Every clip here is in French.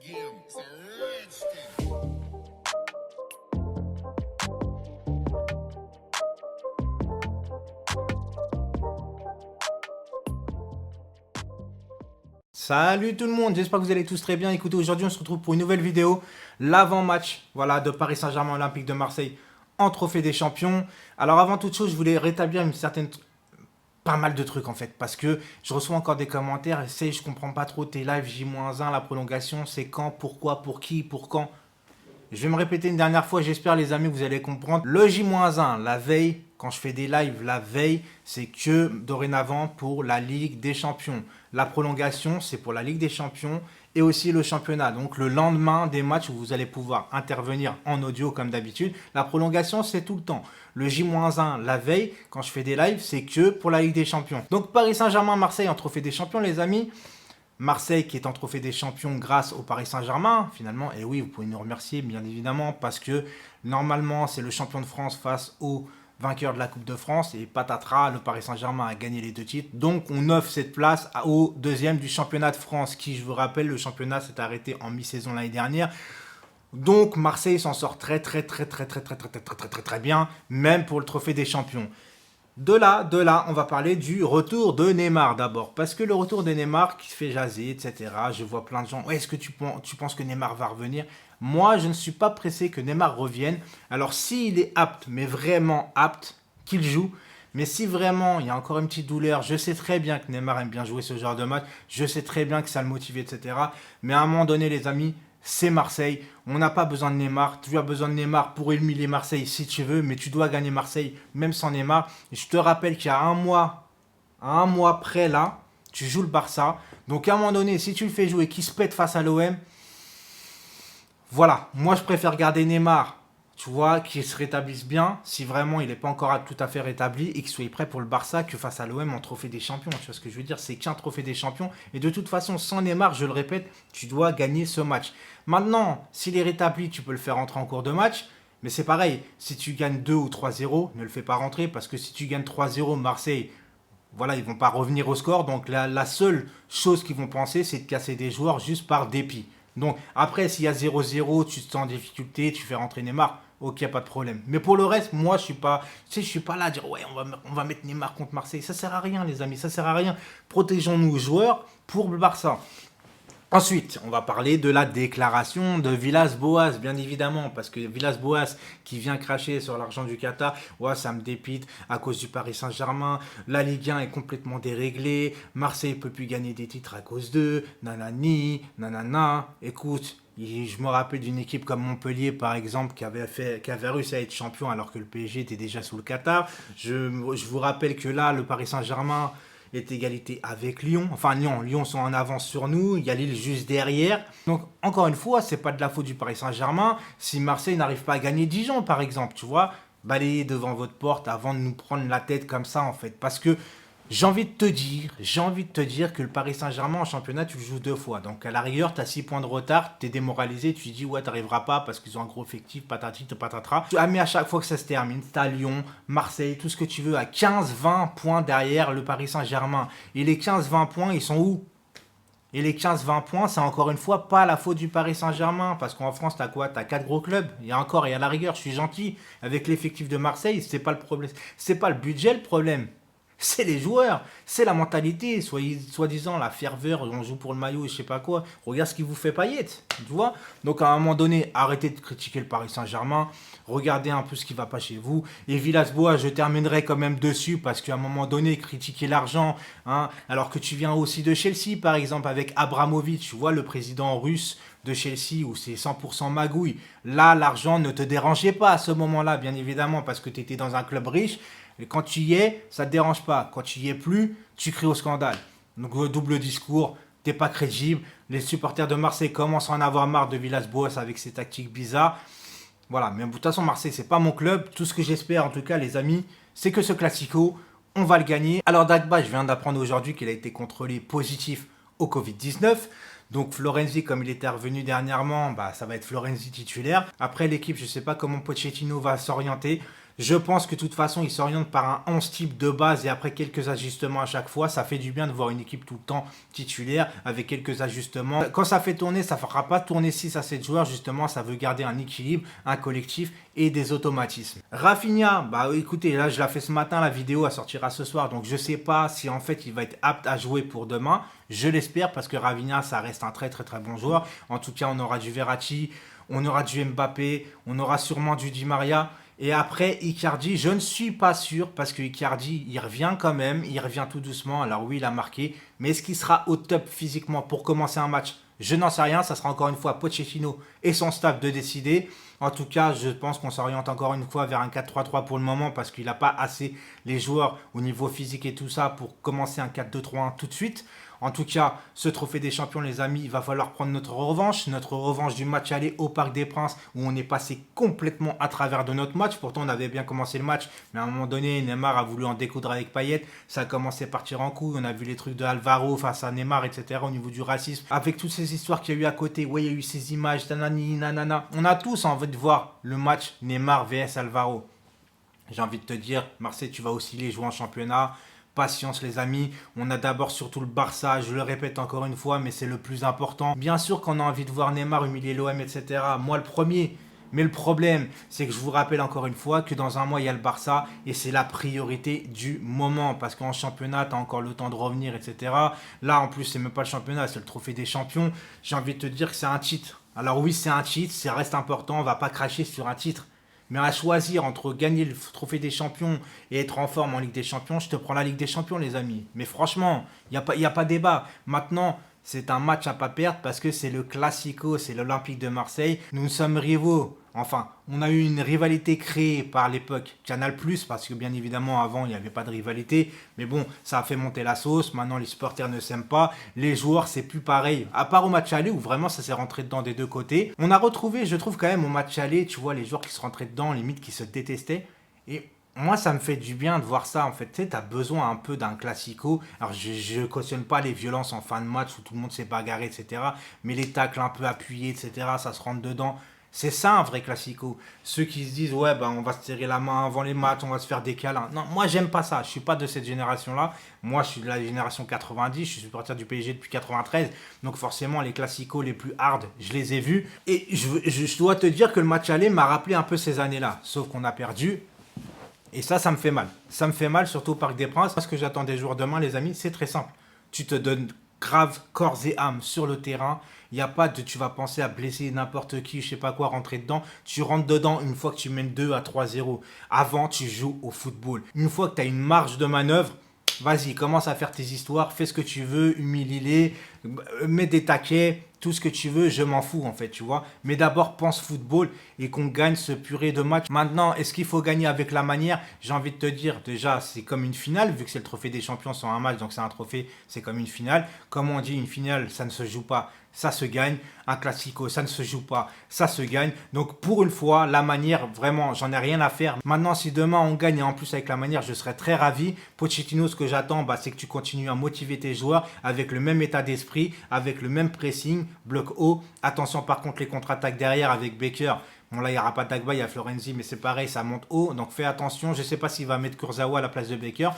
It's a rich thing. Salut tout le monde, j'espère que vous allez tous très bien. Écoutez, aujourd'hui on se retrouve pour une nouvelle vidéo, l'avant-match voilà, de Paris Saint-Germain Olympique de Marseille en Trophée des Champions. Alors avant toute chose, je voulais rétablir pas mal de trucs en fait, parce que je reçois encore des commentaires et je comprends pas trop tes lives J-1, la prolongation, c'est quand, pourquoi, pour qui, pour quand. Je vais me répéter une dernière fois, j'espère les amis que vous allez comprendre. Le J-1, la veille, quand je fais des lives la veille, c'est que dorénavant pour la Ligue des Champions. La prolongation, c'est pour la Ligue des Champions et aussi le championnat. Donc le lendemain des matchs où vous allez pouvoir intervenir en audio comme d'habitude. La prolongation, c'est tout le temps. Le J-1, la veille, quand je fais des lives, c'est que pour la Ligue des Champions. Donc Paris Saint-Germain-Marseille en Trophée des Champions, les amis. Marseille qui est en Trophée des Champions grâce au Paris Saint-Germain, finalement. Et oui, vous pouvez nous remercier, bien évidemment, parce que normalement, c'est le champion de France face au vainqueur de la Coupe de France. Et patatras, le Paris Saint-Germain a gagné les deux titres. Donc, on offre cette place au deuxième du championnat de France, qui, je vous rappelle, le championnat s'est arrêté en mi-saison l'année dernière. Donc, Marseille s'en sort très bien, même pour le Trophée des Champions. De là, on va parler du retour de Neymar d'abord. Parce que le retour de Neymar qui se fait jaser, etc. Je vois plein de gens. Ouais, est-ce que tu penses que Neymar va revenir? Moi, je ne suis pas pressé que Neymar revienne. Alors, s'il est apte, mais vraiment apte, qu'il joue. Mais si vraiment il y a encore une petite douleur, je sais très bien que Neymar aime bien jouer ce genre de match. Je sais très bien que ça le motive, etc. Mais à un moment donné, les amis, c'est Marseille. On n'a pas besoin de Neymar. Tu as besoin de Neymar pour humilier Marseille si tu veux, mais tu dois gagner Marseille même sans Neymar. Et je te rappelle qu'il y a un mois près là, tu joues le Barça. Donc à un moment donné, si tu le fais jouer, qui se pète face à l'OM, voilà. Moi, je préfère garder Neymar, tu vois, qu'il se rétablisse bien, si vraiment il n'est pas encore tout à fait rétabli et qu'il soit prêt pour le Barça que face à l'OM en Trophée des Champions. Tu vois ce que je veux dire? C'est qu'un Trophée des Champions. Et de toute façon, sans Neymar, je le répète, tu dois gagner ce match. Maintenant, s'il est rétabli, tu peux le faire rentrer en cours de match. Mais c'est pareil, si tu gagnes 2 ou 3-0, ne le fais pas rentrer parce que si tu gagnes 3-0, Marseille, voilà, ils vont pas revenir au score. Donc la seule chose qu'ils vont penser, c'est de casser des joueurs juste par dépit. Donc après, s'il y a 0-0, tu te sens en difficulté, tu fais rentrer Neymar, ok, pas de problème. Mais pour le reste, moi, je suis pas, tu sais, je suis pas là à dire ouais, on va mettre Neymar contre Marseille. Ça sert à rien, les amis, ça sert à rien. Protégeons-nous joueurs pour le Barça. Ensuite, on va parler de la déclaration de Villas-Boas, bien évidemment, parce que Villas-Boas qui vient cracher sur l'argent du Qatar, ouais, ça me dépite à cause du Paris Saint-Germain, la Ligue 1 est complètement déréglée, Marseille ne peut plus gagner des titres à cause d'eux, nanani, nanana, écoute, je me rappelle d'une équipe comme Montpellier, par exemple, qui avait réussi à être champion alors que le PSG était déjà sous le Qatar. Je vous rappelle que là, le Paris Saint-Germain est égalité avec Lyon. Enfin, Lyon sont en avance sur nous. Il y a Lille juste derrière. Donc, encore une fois, c'est pas de la faute du Paris Saint-Germain. Si Marseille n'arrive pas à gagner Dijon, par exemple, tu vois, balayez devant votre porte avant de nous prendre la tête comme ça, en fait. Parce que j'ai envie de te dire que le Paris Saint-Germain en championnat, tu le joues 2 fois. Donc à la rigueur, tu as 6 points de retard, tu es démoralisé, tu te dis ouais, t'arriveras pas parce qu'ils ont un gros effectif, patati, patatras. Mais à chaque fois que ça se termine, tu as Lyon, Marseille, tout ce que tu veux, à 15-20 points derrière le Paris Saint-Germain. Et les 15-20 points, ils sont où? Et les 15-20 points, c'est encore une fois pas la faute du Paris Saint-Germain. Parce qu'en France, t'as quoi? T'as 4 gros clubs. Il y a encore, et à la rigueur, je suis gentil. Avec l'effectif de Marseille, c'est pas le problème. C'est pas le budget le problème. C'est les joueurs, c'est la mentalité, soi-disant la ferveur, on joue pour le maillot et je sais pas quoi. Regarde ce qu'il vous fait Payet, tu vois. Donc à un moment donné, arrêtez de critiquer le Paris Saint-Germain, regardez un peu ce qui va pas chez vous. Et Villas-Boas, je terminerai quand même dessus parce qu'à un moment donné, critiquer l'argent, hein, alors que tu viens aussi de Chelsea par exemple avec Abramovich, tu vois, le président russe de Chelsea où c'est 100% magouille. Là, l'argent ne te dérangeait pas à ce moment-là, bien évidemment, parce que tu étais dans un club riche. Et quand tu y es, ça ne te dérange pas. Quand tu y es plus, tu cries au scandale. Donc, double discours, t'es pas crédible. Les supporters de Marseille commencent à en avoir marre de Villas-Boas avec ses tactiques bizarres. Voilà, mais de toute façon, Marseille, c'est pas mon club. Tout ce que j'espère, en tout cas, les amis, c'est que ce Classico, on va le gagner. Alors, Dagba, je viens d'apprendre aujourd'hui qu'il a été contrôlé positif au Covid-19. Donc Florenzi, comme il était revenu dernièrement, bah, ça va être Florenzi titulaire. Après l'équipe, je ne sais pas comment Pochettino va s'orienter. Je pense que de toute façon, il s'oriente par un 11 type de base et après quelques ajustements à chaque fois. Ça fait du bien de voir une équipe tout le temps titulaire avec quelques ajustements. Quand ça fait tourner, ça ne fera pas tourner 6 à 7 joueurs. Justement, ça veut garder un équilibre, un collectif et des automatismes. Rafinha, bah écoutez, là je l'ai fait ce matin, la vidéo elle sortira ce soir. Donc je ne sais pas si en fait il va être apte à jouer pour demain. Je l'espère parce que Rafinha, ça reste un très bon joueur. En tout cas, on aura du Verratti, on aura du Mbappé, on aura sûrement du Di Maria. Et après, Icardi, je ne suis pas sûr parce que Icardi, il revient quand même, il revient tout doucement. Alors oui, il a marqué, mais est-ce qu'il sera au top physiquement pour commencer un match? Je n'en sais rien, ça sera encore une fois Pochettino et son staff de décider. En tout cas, je pense qu'on s'oriente encore une fois vers un 4-3-3 pour le moment parce qu'il n'a pas assez les joueurs au niveau physique et tout ça pour commencer un 4-2-3-1 tout de suite. En tout cas, ce trophée des champions, les amis, il va falloir prendre notre revanche du match aller au Parc des Princes où on est passé complètement à travers de notre match. Pourtant, on avait bien commencé le match, mais à un moment donné, Neymar a voulu en découdre avec Payet. Ça a commencé à partir en couille. On a vu les trucs de Alvaro face à Neymar, etc. au niveau du racisme. Avec toutes ces histoires qu'il y a eu à côté, ouais, il y a eu ces images, nanani, nanana. On a tous envie de voir le match Neymar vs Alvaro. J'ai envie de te dire, Marseille, tu vas osciller, jouer en championnat. Patience les amis, on a d'abord surtout le Barça, je le répète encore une fois, mais c'est le plus important. Bien sûr qu'on a envie de voir Neymar humilier l'OM, etc. Moi le premier, mais le problème, c'est que je vous rappelle encore une fois que dans un mois, il y a le Barça et c'est la priorité du moment. Parce qu'en championnat, tu as encore le temps de revenir, etc. Là, en plus, c'est même pas le championnat, c'est le trophée des champions. J'ai envie de te dire que c'est un titre. Alors oui, c'est un titre, ça reste important, on va pas cracher sur un titre. Mais à choisir entre gagner le trophée des champions et être en forme en Ligue des Champions, je te prends la Ligue des Champions, les amis. Mais franchement, il n'y a pas débat. Maintenant, c'est un match à pas perdre parce que c'est le Classico, c'est l'Olympique de Marseille. Nous sommes rivaux. Enfin, on a eu une rivalité créée par l'époque Canal+, parce que bien évidemment, avant, il n'y avait pas de rivalité. Mais bon, ça a fait monter la sauce. Maintenant, les supporters ne s'aiment pas. Les joueurs, c'est plus pareil. À part au match aller, où vraiment, ça s'est rentré dedans des deux côtés. On a retrouvé, je trouve quand même, au match aller, tu vois, les joueurs qui se rentraient dedans, limite qui se détestaient. Et moi, ça me fait du bien de voir ça. En fait, tu sais, tu as besoin un peu d'un classico. Alors, je ne cautionne pas les violences en fin de match où tout le monde s'est bagarré, etc. Mais les tacles un peu appuyés, etc., ça se rentre dedans. C'est ça un vrai classico. Ceux qui se disent, ouais, ben, on va se serrer la main avant les matchs, on va se faire des câlins. Non, moi, j'aime pas ça. Je suis pas de cette génération-là. Moi, je suis de la génération 90. Je suis supporter du PSG depuis 93. Donc, forcément, les classicos les plus hard, je les ai vus. Et je dois te dire que le match aller m'a rappelé un peu ces années-là. Sauf qu'on a perdu. Et ça me fait mal. Ça me fait mal, surtout au Parc des Princes. Ce que j'attends des joueurs demain, les amis, c'est très simple. Tu te donnes grave corps et âme sur le terrain. Il n'y a pas de tu vas penser à blesser n'importe qui, je sais pas quoi, rentrer dedans. Tu rentres dedans une fois que tu mènes 2 à 3-0. Avant, tu joues au football. Une fois que tu as une marge de manœuvre, vas-y, commence à faire tes histoires, fais ce que tu veux, humilie-les, mets des taquets, tout ce que tu veux, je m'en fous en fait, tu vois. Mais d'abord, pense football et qu'on gagne ce purée de match. Maintenant, est-ce qu'il faut gagner avec la manière? J'ai envie de te dire, déjà, c'est comme une finale, vu que c'est le trophée des champions sur un match, donc c'est un trophée, c'est comme une finale. Comme on dit, une finale, ça ne se joue pas, ça se gagne. Un classico, ça ne se joue pas, ça se gagne. Donc pour une fois, la manière, vraiment, j'en ai rien à faire. Maintenant, si demain on gagne et en plus avec la manière, je serais très ravi. Pochettino, ce que j'attends, bah, c'est que tu continues à motiver tes joueurs avec le même état d'esprit, avec le même pressing, bloc haut. Attention par contre les contre-attaques derrière avec Baker. Bon là, il n'y aura pas Dagba, il y a Florenzi, mais c'est pareil, ça monte haut. Donc fais attention. Je ne sais pas s'il va mettre Kurzawa à la place de Baker.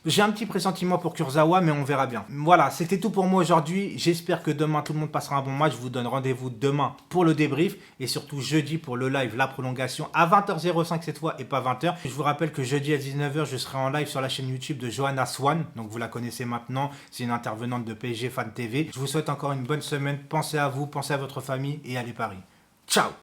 J'ai un petit pressentiment pour Kurzawa, mais on verra bien. Voilà, c'était tout pour moi aujourd'hui. J'espère que demain, tout le monde passera un bon match. Je vous donne rendez-vous demain pour le débrief et surtout jeudi pour le live, la prolongation à 20h05 cette fois et pas 20h. Je vous rappelle que jeudi à 19h, je serai en live sur la chaîne YouTube de Johanna Swan. Donc vous la connaissez maintenant, c'est une intervenante de PSG Fan TV. Je vous souhaite encore une bonne semaine. Pensez à vous, pensez à votre famille et allez Paris. Ciao!